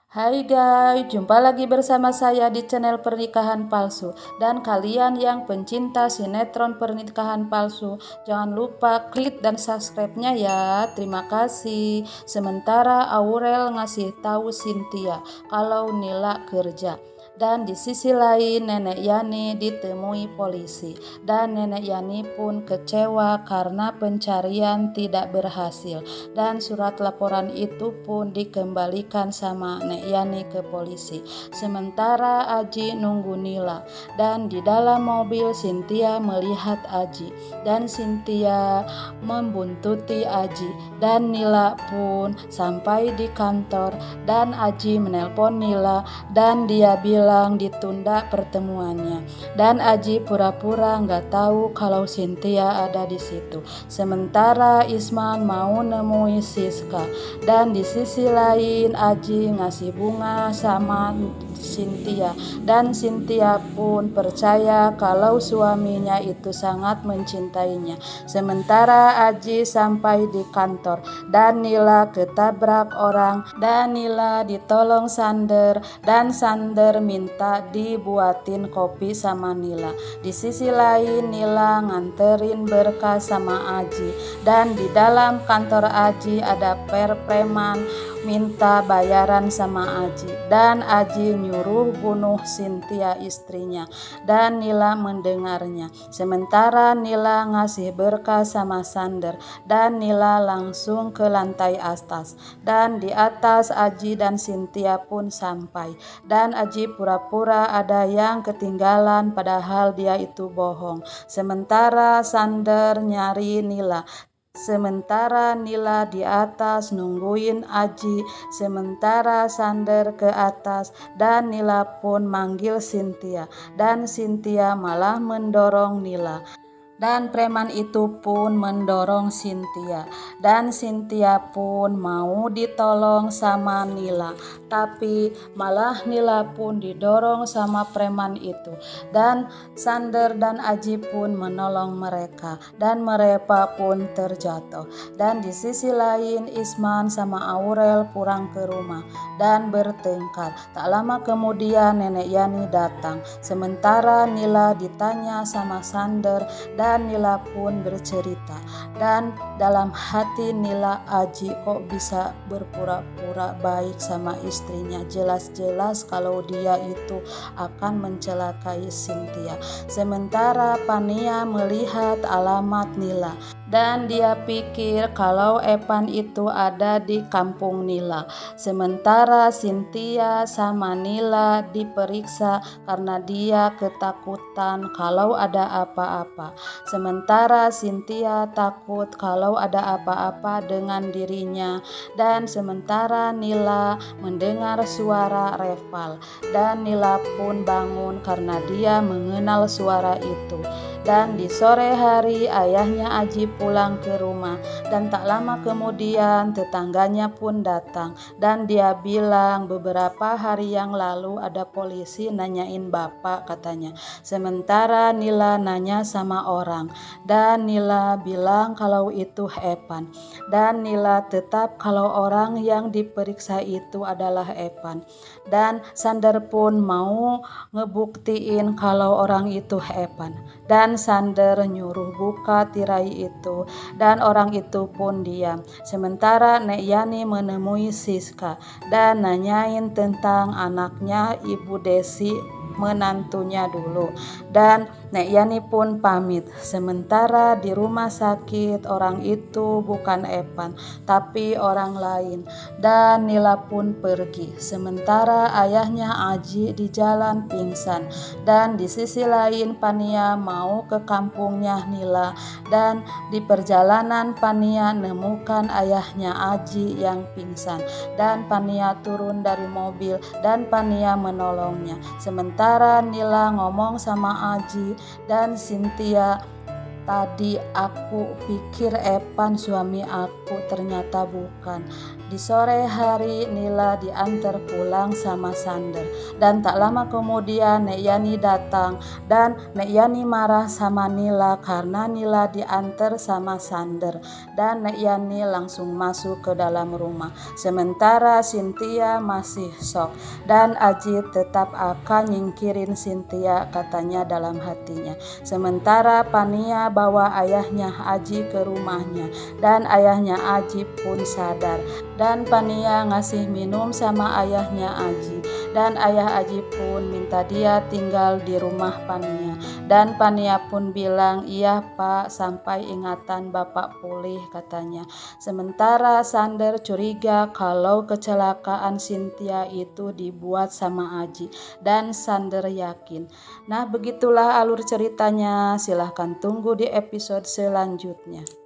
Hai guys, jumpa lagi bersama saya di channel Pernikahan Palsu. Dan kalian yang pencinta sinetron Pernikahan Palsu, jangan lupa klik dan subscribe-nya ya. Terima kasih. Sementara Aurel ngasih tahu Cynthia kalau Nila kerja. Dan di sisi lain Nenek Yani ditemui polisi dan Nenek Yani pun kecewa karena pencarian tidak berhasil dan surat laporan itu pun dikembalikan sama Nek Yani ke polisi. Sementara Aji nunggu Nila dan di dalam mobil Cynthia melihat Aji dan Cynthia membuntuti Aji dan Nila pun sampai di kantor dan Aji menelpon Nila dan dia bilang ditunda pertemuannya dan Aji pura-pura nggak tahu kalau Cynthia ada di situ. Sementara Isman mau nemui Siska dan di sisi lain Aji ngasih bunga sama Cynthia dan Cynthia pun percaya kalau suaminya itu sangat mencintainya. Sementara Aji sampai di kantor dan Nila ketabrak orang dan Nila ditolong Sander dan Sander minta dibuatin kopi sama Nila. Di sisi lain Nila nganterin berkas sama Aji dan di dalam kantor Aji ada preman minta bayaran sama Aji dan Aji nyuruh bunuh Cynthia istrinya dan Nila mendengarnya. Sementara Nila ngasih berkas sama Sander dan Nila langsung ke lantai atas dan di atas Aji dan Cynthia pun sampai dan Aji pura-pura ada yang ketinggalan padahal dia itu bohong. Sementara Sander nyari Nila. Sementara Nila di atas nungguin Aji, sementara Sander ke atas dan Nila pun manggil Cynthia dan Cynthia malah mendorong Nila. Dan preman itu pun mendorong Cynthia dan Cynthia pun mau ditolong sama Nila, tapi malah Nila pun didorong sama preman itu dan Sander dan Aji pun menolong mereka dan mereka pun terjatuh. Dan di sisi lain Isman sama Aurel pulang ke rumah dan bertengkar. Tak lama kemudian Nenek Yani datang. Sementara Nila ditanya sama Sander dan Nila pun bercerita dan dalam hati Nila, Aji kok bisa berpura-pura baik sama istrinya, jelas-jelas kalau dia itu akan mencelakai Cynthia. Sementara Pania melihat alamat Nila dan dia pikir kalau Epan itu ada di kampung Nila. Sementara Cynthia sama Nila diperiksa karena dia ketakutan kalau ada apa-apa. Sementara Cynthia takut kalau ada apa-apa dengan dirinya dan sementara Nila mendengar suara Reval dan Nila pun bangun karena dia mengenal suara itu. Dan di sore hari ayahnya Aji pulang ke rumah dan tak lama kemudian tetangganya pun datang dan dia bilang beberapa hari yang lalu ada polisi nanyain bapak katanya. Sementara Nila nanya sama orang dan Nila bilang kalau itu Epan dan Nila tetap kalau orang yang diperiksa itu adalah Epan dan Sander pun mau ngebuktiin kalau orang itu Epan dan Sander nyuruh buka tirai itu dan orang itu pun diam. Sementara Nek Yani menemui Siska dan nanyain tentang anaknya Ibu Desi menantunya dulu dan Nek Yani pun pamit. Sementara di rumah sakit orang itu bukan Epan tapi orang lain dan Nila pun pergi. Sementara ayahnya Aji di jalan pingsan dan di sisi lain Pania mau ke kampungnya Nila dan di perjalanan Pania nemukan ayahnya Aji yang pingsan dan Pania turun dari mobil dan Pania menolongnya. Sementara Nila ngomong sama Aji dan Cynthia Tadi aku pikir Evan suami aku, ternyata bukan. Di sore hari Nila diantar pulang sama Sander. Dan tak lama kemudian Nek Yani datang. Dan Nek Yani marah sama Nila karena Nila diantar sama Sander. Dan Nek Yani langsung masuk ke dalam rumah. Sementara Cynthia masih shock. Dan Aji tetap akan nyingkirin Cynthia, katanya dalam hatinya. Sementara Pania bawa ayahnya Aji ke rumahnya, dan ayahnya Aji pun sadar. Dan Pania ngasih minum sama ayahnya Aji, dan ayah Aji pun minta dia tinggal di rumah Pania. Dan Pania pun bilang, iya Pak, sampai ingatan Bapak pulih, katanya. Sementara Sander curiga kalau kecelakaan Cynthia itu dibuat sama Aji, dan Sander yakin. Nah, begitulah alur ceritanya. Silahkan tunggu di episode selanjutnya.